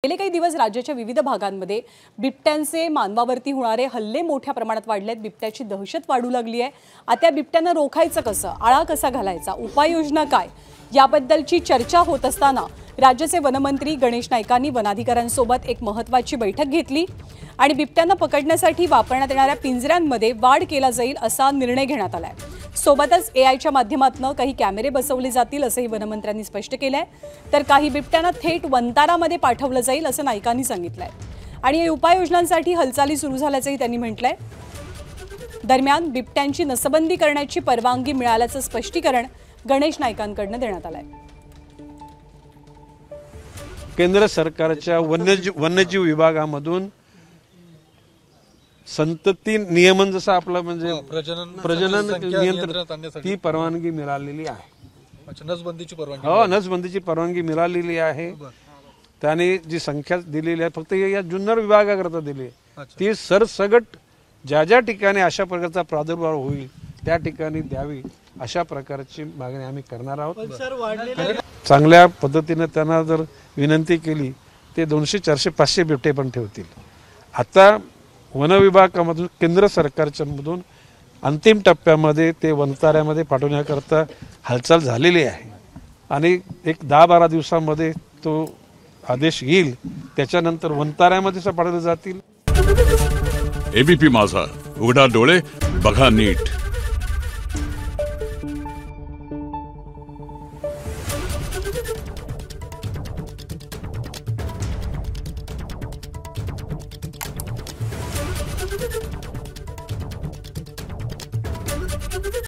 गेले काही दिवस राज्याच्या विविध भागांमध्ये बिबट्यांचे मानवावरती होणारे हल्ले मोठ्या प्रमाणात वाढलेत। बिबट्याची दहशत वाढू लागली आहे। आता बिबट्यांना रोखायचं कसं, आळा कसा घालायचा, उपाययोजना काय, याबद्दलची चर्चा होत असताना राज्याचे वनमंत्री गणेश नाईकांनी वनाधिकाऱ्यांसोबत एक महत्त्वाची बैठक घेतली आणि बिबट्यांना पकडण्यासाठी वापरण्यात येणाऱ्या पिंजऱ्यांमध्ये वाढ केला जाईल असा निर्णय घेण्यात आलाय। सोबतच एआयच्या माध्यमातून काही कॅमेरे बसवले जातील असंही वनमंत्र्यांनी स्पष्ट केलंय। तर काही बिबट्यांना थेट वनतारामध्ये पाठवलं जाईल असं नाईकांनी सांगितलंय आणि या उपाययोजनांसाठी हालचाली सुरू झाल्याचंही त्यांनी म्हटलंय। दरम्यान बिबट्यांची नसबंदी करण्याची परवानगी मिळाल्याचं स्पष्टीकरण गणेश नाईकांकडून देण्यात आलंय। केंद्र सरकारच्या वन्यजीव विभागामधून संतती नियमन जसं आपलं म्हणजे प्रजनन नियंत्रण ती परवानगी मिळालेली आहे। नसबंदीची परवानगी हो, नसबंदीची परवानगी मिळालेली आहे। त्याने जी संख्या दिलेली आहे फक्त या जुन्नर विभागाकरता दिली आहे, ती सरसगट ज्या ज्या ठिकाणी अशा प्रकारचा प्रादुर्भाव होईल त्या ठिकाणी द्यावी अशा प्रकारची मागणी आम्ही करणार आहोत। चांगल्या पद्धतीने त्यांना जर विनंती केली ते 200, 400, 500 बिबटे पण ठेवतील। आता वन विभागामधून केंद्र सरकारच्या मधून अंतिम टप्प्यामध्ये ते वनताऱ्यामध्ये पाठवण्याकरता हालचाल झालेली आहे आणि एक 10-12 दिवसांमध्ये तो आदेश येईल। त्याच्यानंतर वनताऱ्यामध्ये पाठवले जातील। एबीपी माझा, उघडा डोळे बघा नीट।